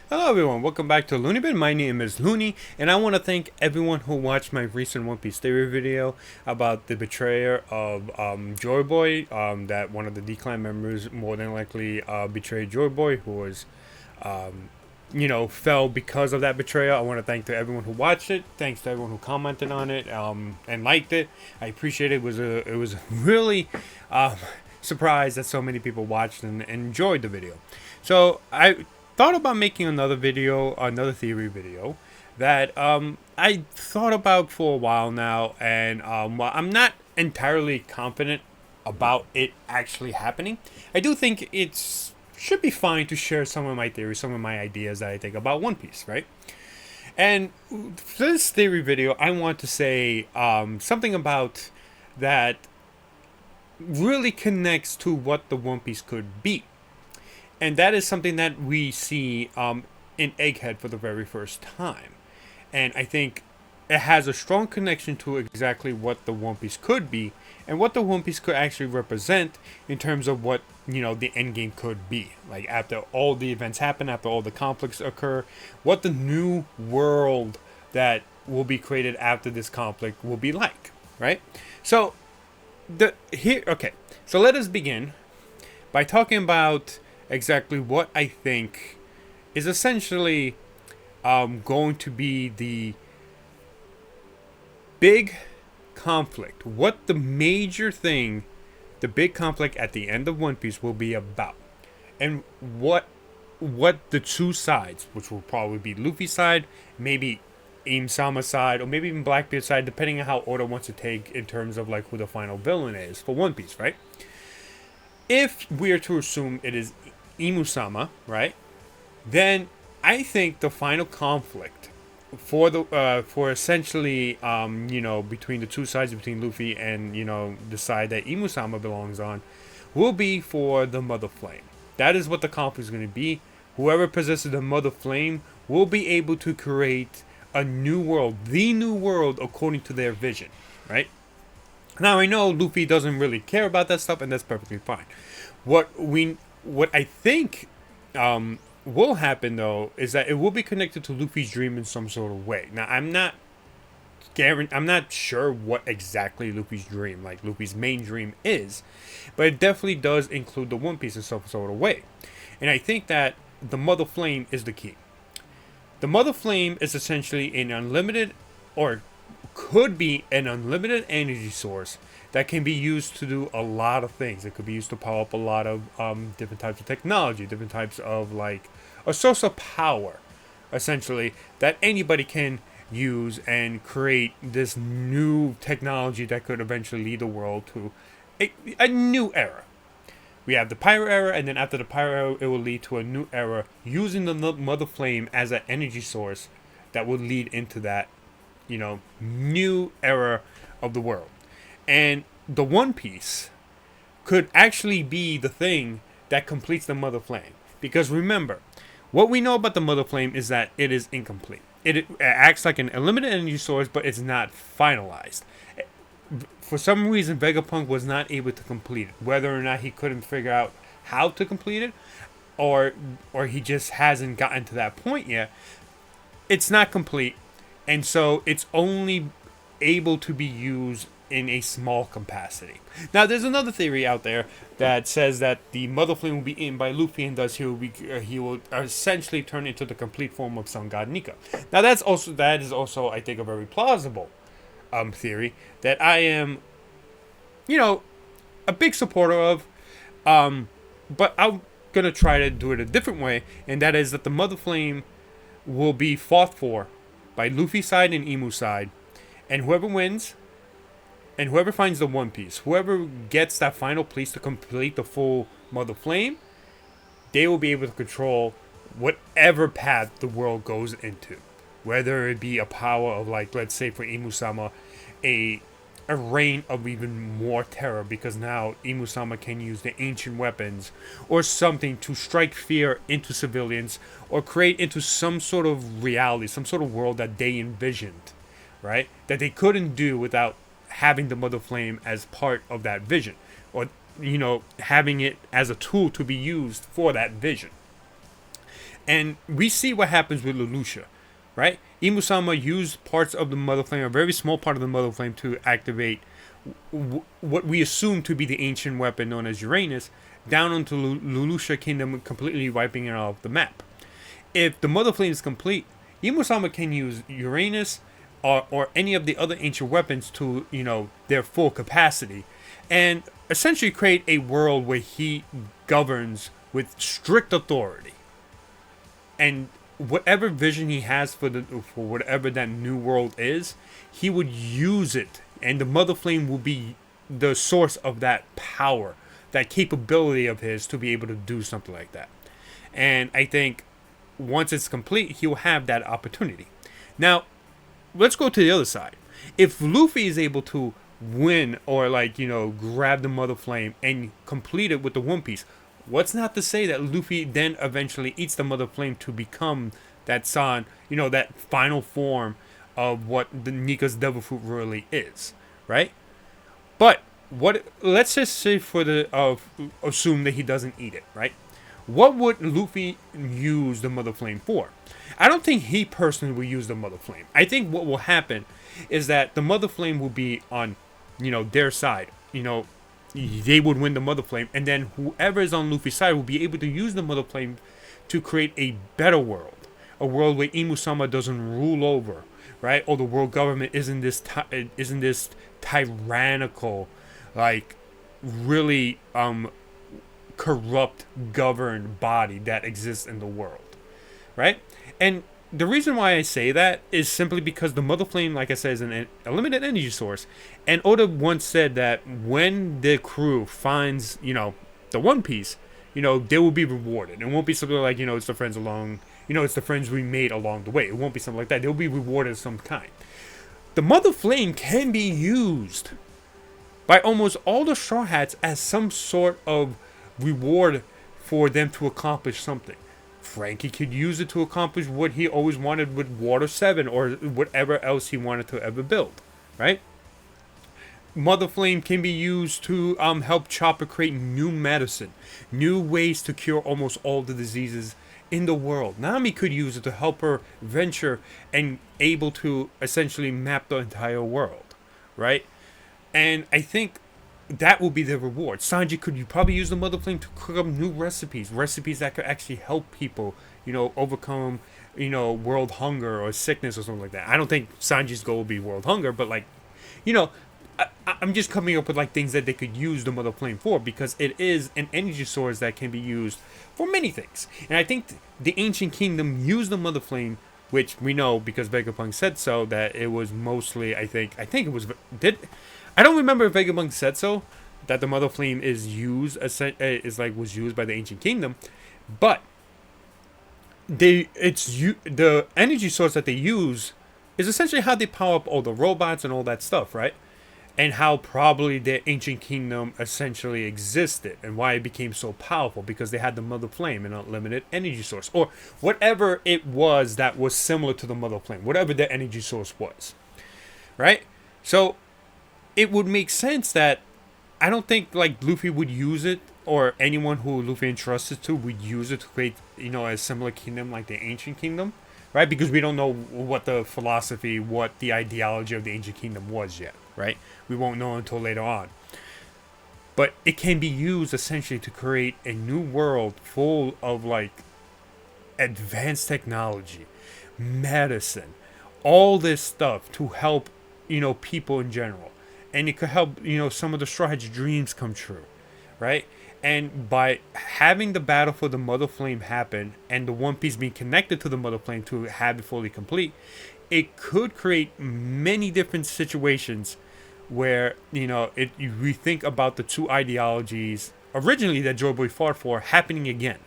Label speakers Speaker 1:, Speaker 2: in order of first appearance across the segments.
Speaker 1: Hello everyone, welcome back to Looney Bin. My name is Looney, and I want to thank everyone who watched my recent One Piece theory video about the betrayer of Joy Boy. That one of the Decline members more than likely betrayed Joy Boy, who was, fell because of that betrayal. I want to thank to everyone who watched it. Thanks to everyone who commented on it and liked it. I appreciate it. It was really surprised that so many people watched and enjoyed the video. So I thought about making another theory video that I thought about for a while now, and while I'm not entirely confident about it actually happening, I do think it's should be fine to share some of my theories, some of my ideas that I think about One Piece, right? And for this theory video, I want to say something about that really connects to what the One Piece could be. And that is something that we see in Egghead for the very first time. And I think it has a strong connection to exactly what the One Piece could be and what the One Piece could actually represent in terms of what, the end game could be. Like after all the events happen, after all the conflicts occur, what the new world that will be created after this conflict will be like, right? So so let us begin by talking about exactly what I think is essentially going to be the big conflict. What the major thing, the big conflict at the end of One Piece will be about. And what the two sides, which will probably be Luffy's side, maybe Im-sama's side, or maybe even Blackbeard's side, depending on how Oda wants to take in terms of like who the final villain is for One Piece, right? If we are to assume it is Imu-sama, right? Then I think the final conflict for essentially between the two sides, between Luffy and the side that Imu-sama belongs on, will be for the Mother Flame. That is what the conflict is going to be. Whoever possesses the Mother Flame will be able to create a new world, the new world according to their vision, right? Now I know Luffy doesn't really care about that stuff, and that's perfectly fine. What I think will happen though is that it will be connected to Luffy's dream in some sort of way. Now I'm not sure what exactly Luffy's dream, like Luffy's main dream is, but it definitely does include the One Piece in some sort of way. And I think that the Mother Flame is the key. The Mother Flame is essentially an unlimited, or could be an unlimited energy source that can be used to do a lot of things. It could be used to power up a lot of different types of technology, different types of like a source of power, essentially, that anybody can use and create this new technology that could eventually lead the world to a new era. We have the Pyro Era, and then after the Pyro Era, it will lead to a new era using the Mother Flame as an energy source that will lead into that, new era of the world. And the One Piece could actually be the thing that completes the Mother Flame. Because remember, what we know about the Mother Flame is that it is incomplete. It acts like an unlimited energy source, but it's not finalized. For some reason, Vegapunk was not able to complete it. Whether or not he couldn't figure out how to complete it, or he just hasn't gotten to that point yet, it's not complete. And so it's only able to be used in a small capacity. Now, there's another theory out there that says that the Mother Flame will be eaten by Luffy, and thus he will essentially turn into the complete form of Sun God Nika. Now, that is also I think a very plausible theory that I am, a big supporter of. But I'm gonna try to do it a different way, and that is that the Mother Flame will be fought for by Luffy's side and Imu's side, and whoever wins, and whoever finds the One Piece, whoever gets that final piece to complete the full Mother Flame, they will be able to control whatever path the world goes into. Whether it be a power of, like, let's say for Imu-sama, a reign of even more terror, because now Imu-sama can use the ancient weapons or something to strike fear into civilians or create into some sort of reality, some sort of world that they envisioned, right? That they couldn't do without having the Mother Flame as part of that vision, or having it as a tool to be used for that vision. And we see what happens with Lelouch, right? Imusama used parts of the Mother Flame, a very small part of the Mother Flame, to activate what we assume to be the ancient weapon known as Uranus, down onto Lelouch Kingdom, completely wiping it off the map. If the Mother Flame is complete, Imusama can use Uranus or any of the other ancient weapons to, their full capacity, and essentially create a world where he governs with strict authority. And whatever vision he has for whatever that new world is, he would use it, and the Mother Flame will be the source of that power, that capability of his to be able to do something like that. And I think once it's complete, he will have that opportunity. Now, let's go to the other side. If Luffy is able to win or grab the Mother Flame and complete it with the One Piece, what's not to say that Luffy then eventually eats the Mother Flame to become that San, that final form of what the Nika's Devil Fruit really is, right? But let's just say assume that he doesn't eat it, right? What would Luffy use the Mother Flame for? I don't think he personally will use the Mother Flame. I think what will happen is that the Mother Flame will be on, their side. They would win the Mother Flame, and then whoever is on Luffy's side will be able to use the Mother Flame to create a better world. A world where Imusama doesn't rule over, right? Or the world government isn't this tyrannical, really corrupt governed body that exists in the world, right? And the reason why I say that is simply because the Mother Flame, like I said, is a limited energy source. And Oda once said that when the crew finds, the One Piece, they will be rewarded. It won't be something like, it's the friends along, it's the friends we made along the way. It won't be something like that. They'll be rewarded of some kind. The Mother Flame can be used by almost all the Straw Hats as some sort of reward for them to accomplish something. Frankie could use it to accomplish what he always wanted with Water 7 or whatever else he wanted to ever build, right? Mother Flame can be used to help Chopper create new medicine, new ways to cure almost all the diseases in the world. Nami could use it to help her venture and able to essentially map the entire world, right? And I think that will be the reward. Sanji could probably use the Mother Flame to cook up new recipes that could actually help people, overcome, world hunger or sickness or something like that. I don't think Sanji's goal will be world hunger, but I'm just coming up with things that they could use the Mother Flame for, because it is an energy source that can be used for many things. And I think the Ancient Kingdom used the Mother Flame, which we know because Vegapunk said so, that it was mostly, I think it was, I don't remember if Vegapunk said so, that the Mother Flame was used by the Ancient Kingdom, but the energy source that they use is essentially how they power up all the robots and all that stuff, right? And how probably the Ancient Kingdom essentially existed and why it became so powerful, because they had the Mother Flame, an unlimited energy source, or whatever it was that was similar to the Mother Flame, whatever the energy source was, right? So it would make sense that I don't think Luffy would use it, or anyone who Luffy entrusted to would use it to create, a similar kingdom like the Ancient Kingdom, right? Because we don't know what the philosophy, what the ideology of the Ancient Kingdom was yet, right? We won't know until later on. But it can be used essentially to create a new world full of advanced technology, medicine, all this stuff to help, people in general. And it could help, some of the Straw Hats' dreams come true, right? And by having the battle for the Mother Flame happen and the One Piece being connected to the Mother Flame to have it fully complete, it could create many different situations where, we think about the two ideologies originally that Joy Boy fought for happening again.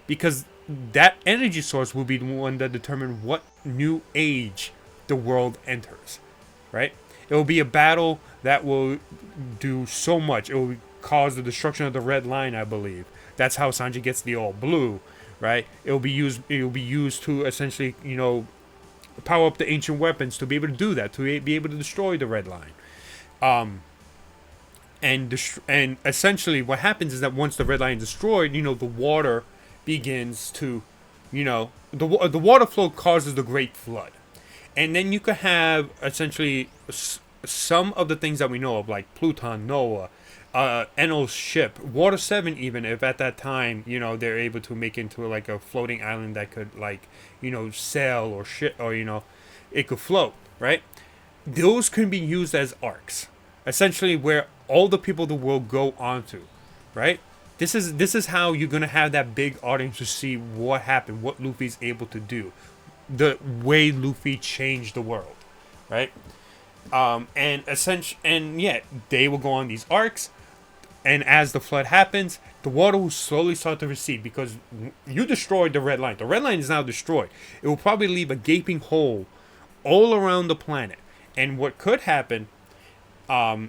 Speaker 1: Because that energy source will be the one that determines what new age the world enters, right? It will be a battle that will do so much. It will cause the destruction of the Red Line, I believe. That's how Sanji gets the all blue, right? It will be used to essentially, power up the ancient weapons to be able to do that, to be able to destroy the Red Line. And essentially what happens is that once the Red Line is destroyed, the water begins to the water flow causes the Great Flood, and then you could have essentially some of the things that we know of, like Pluton, Noah, Enel's ship, Water 7, even if at that time, they're able to make into like a floating island that could like, sail or shit, or it could float, right? Those can be used as arcs, essentially where all the people of the world go onto, right? This is how you're gonna have that big audience to see what happened, what Luffy's able to do, the way Luffy changed the world, right? And yeah, they will go on these arcs, and as the flood happens, the water will slowly start to recede because you destroyed the red line. The red line is now destroyed. It will probably leave a gaping hole all around the planet, and what could happen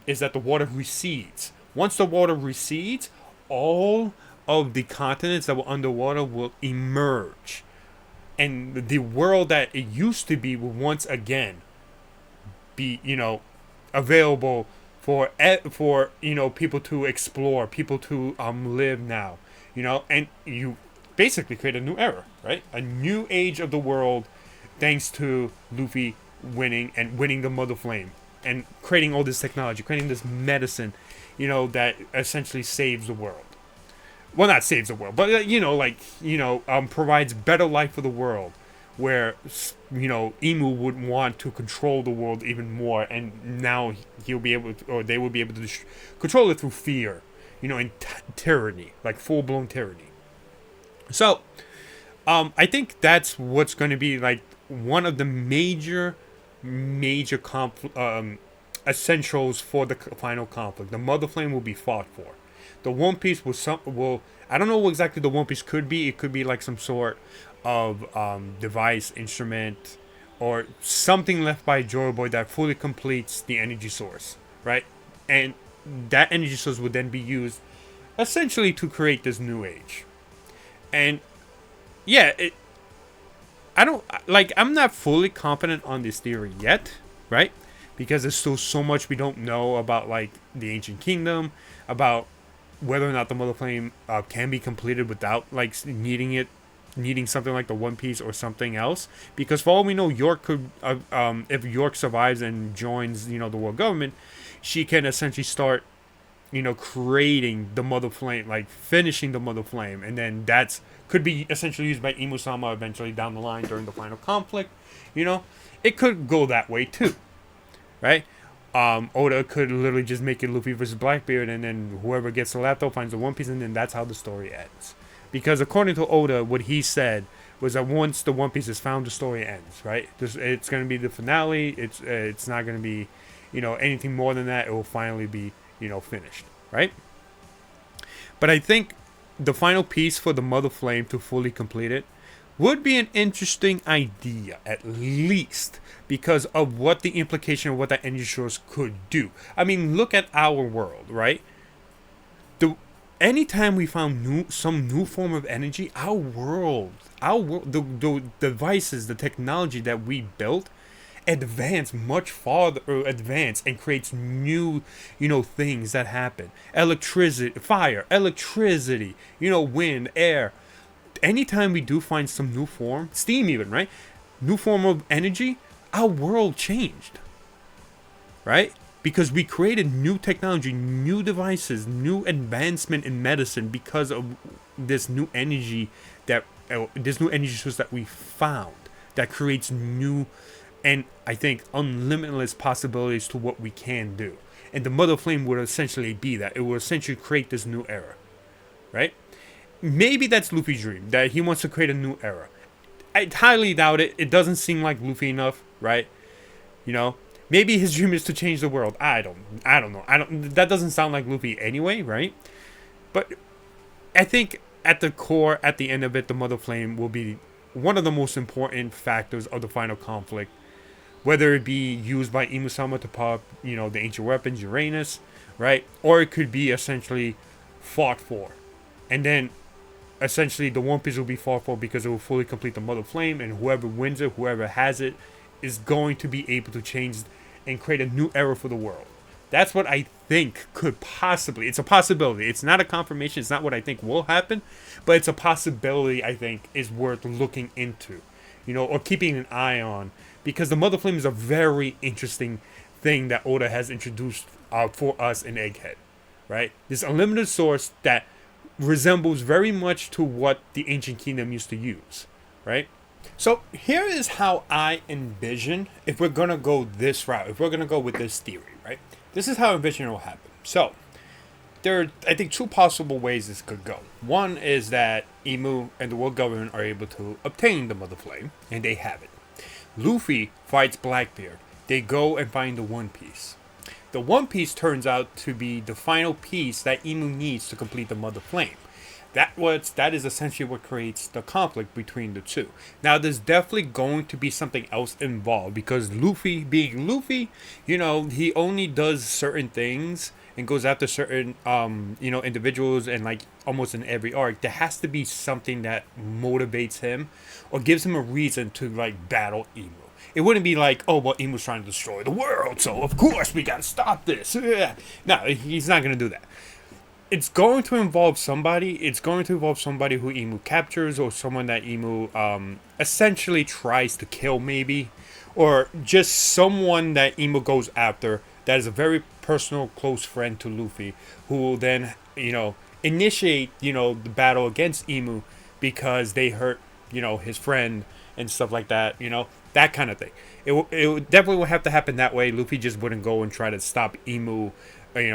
Speaker 1: is that the water recedes. Once the water recedes, all of the continents that were underwater will emerge, and the world that it used to be will once again be available for people to explore, people to live now, and you basically create a new era, right? A new age of the world, thanks to Luffy winning the Mother Flame and creating all this technology, creating this medicine, that essentially saves the world. Well, not saves the world, but provides better life for the world, where Emu would want to control the world even more, and now he'll be able to, or they will be able to control it through fear, and tyranny, like full blown tyranny. So, I think that's what's going to be like one of the major essentials for the final conflict. The Mother Flame will be fought for. The One Piece will I don't know what exactly the One Piece could be. It could be like some sort of device, instrument, or something left by Joy Boy that fully completes the energy source, right? And that energy source would then be used essentially to create this new age. And yeah, I'm not fully confident on this theory yet, right? Because there's still so much we don't know about like the Ancient Kingdom, about whether or not the Mother Flame can be completed without like needing something like the One Piece or something else. Because for all we know, York could, if York survives and joins, the world government, she can essentially start, creating the Mother Flame, like finishing the Mother Flame, and then that's could be essentially used by Imu-sama eventually down the line during the final conflict. It could go that way too, right? Oda could literally just make it Luffy versus Blackbeard, and then whoever gets the laptop finds the One Piece, and then that's how the story ends. Because according to Oda, what he said was that once the One Piece is found, the story ends, right? It's going to be the finale. It's not going to be, anything more than that. It will finally be, finished, right? But I think the final piece for the Mother Flame to fully complete it would be an interesting idea, at least, because of what the implication of what that energy source could do. I mean, look at our world, right? Anytime we found some new form of energy, our world, the devices, the technology that we built, advance much farther, and creates new, things that happen. Electricity, fire, electricity, wind, air. Anytime we do find some new form, steam even, right? New form of energy, our world changed, right? Because we created new technology, new devices, new advancement in medicine because of this new energy source that we found that creates new and I think unlimitless possibilities to what we can do. And the Mother Flame would essentially be that. It will essentially create this new era, right? Maybe that's Luffy's dream, that he wants to create a new era. I highly doubt it. It doesn't seem like Luffy enough, right? Maybe his dream is to change the world. I don't know. That doesn't sound like Luffy anyway, right? But I think at the core, at the end of it, the Mother Flame will be one of the most important factors of the final conflict. Whether it be used by Imu-sama to pop, the ancient weapons, Uranus, right? Or it could be essentially fought for. And then essentially the One Piece will be fought for because it will fully complete the Mother Flame, and whoever wins it, whoever has it, is going to be able to change and create a new era for the world. That's what I think could possibly. It's a possibility. It's not a confirmation. It's not what I think will happen, but it's a possibility I think is worth looking into, or keeping an eye on, because the Mother Flame is a very interesting thing that Oda has introduced for us in Egghead, right? This unlimited source that resembles very much to what the Ancient Kingdom used to use, right? So here is how I envision, if we're gonna go this route, if we're gonna go with this theory, right? This is how I envision it will happen. So there are, I think, two possible ways this could go. One is that Imu and the world government are able to obtain the Mother Flame, and they have it. Luffy fights Blackbeard. They go and find the One Piece. The One Piece turns out to be the final piece that Imu needs to complete the Mother Flame. That is essentially what creates the conflict between the two. Now, there's definitely going to be something else involved, because Luffy, being Luffy, he only does certain things and goes after certain, individuals, and like almost in every arc, there has to be something that motivates him or gives him a reason to like battle Imu. It wouldn't be like, oh, well, Imu's trying to destroy the world, so of course we gotta stop this. No, he's not gonna do that. It's going to involve somebody. It's going to involve somebody who Imu captures, or someone that Imu essentially tries to kill, maybe, or just someone that Imu goes after that is a very personal, close friend to Luffy, who will then, initiate, the battle against Imu because they hurt, his friend and stuff like that, that kind of thing. It definitely would have to happen that way. Luffy just wouldn't go and try to stop Imu,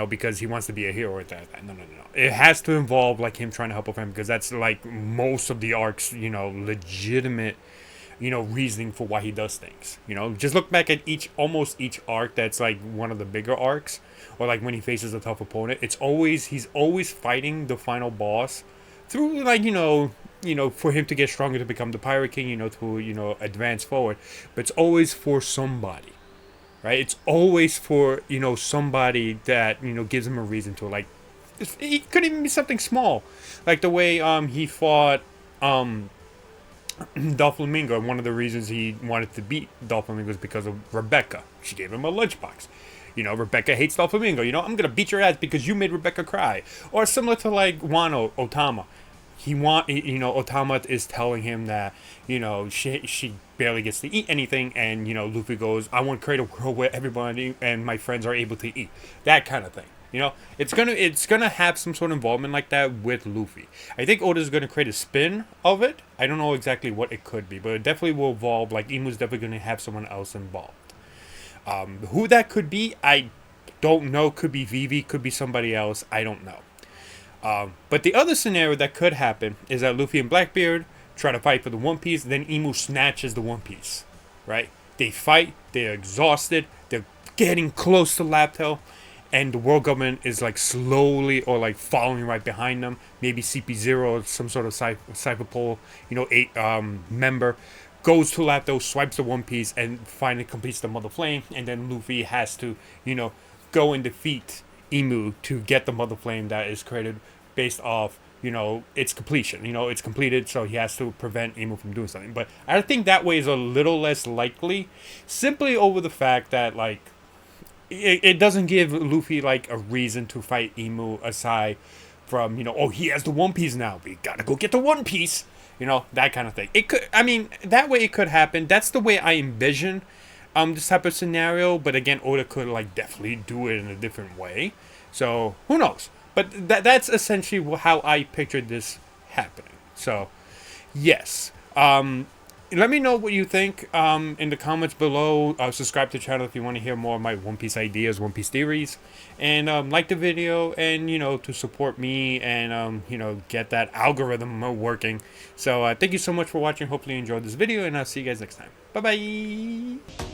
Speaker 1: because he wants to be a hero or that. No. It has to involve like him trying to help a friend, because that's like most of the arc's, legitimate, reasoning for why he does things. Just look back at almost each arc that's like one of the bigger arcs, or like when he faces a tough opponent. He's always fighting the final boss through like, for him to get stronger, to become the Pirate King, to, advance forward. But it's always for somebody. Right? It's always for, somebody that, gives him a reason to, like, it could even be something small. Like the way he fought Doflamingo. And one of the reasons he wanted to beat Doflamingo was because of Rebecca. She gave him a lunchbox. Rebecca hates Doflamingo. I'm going to beat your ass because you made Rebecca cry. Or similar to, like, Wano Otama. Otama is telling him that, she barely gets to eat anything, and, Luffy goes, I want to create a world where everybody and my friends are able to eat. That kind of thing. It's gonna have some sort of involvement like that with Luffy. I think Oda's gonna create a spin of it. I don't know exactly what it could be, but it definitely will evolve. Like, Imu's definitely gonna have someone else involved. Who that could be, I don't know. Could be Vivi, could be somebody else. I don't know. But the other scenario that could happen is that Luffy and Blackbeard try to fight for the One Piece, then Imu snatches the One Piece, right? They fight, they're exhausted, they're getting close to Laptail, and the world government is like slowly or like following right behind them. Maybe CP0 or some sort of Cypherpole, 8 member, goes to Laptail, swipes the One Piece, and finally completes the Mother Flame, and then Luffy has to, go and defeat Imu to get the Mother Flame that is created based off, its completion. It's completed, so he has to prevent Imu from doing something. But I think that way is a little less likely, simply over the fact that, like, it doesn't give Luffy, like, a reason to fight Imu aside from, oh, he has the One Piece now, we gotta go get the One Piece, that kind of thing. It could, that way it could happen. That's the way I envision this type of scenario, but again, Oda could, like, definitely do it in a different way. So, who knows? But that's essentially how I pictured this happening. So, yes. Let me know what you think in the comments below. Subscribe to the channel if you want to hear more of my One Piece ideas, One Piece theories. And like the video, and, to support me and, get that algorithm working. So, thank you so much for watching. Hopefully you enjoyed this video, and I'll see you guys next time. Bye-bye!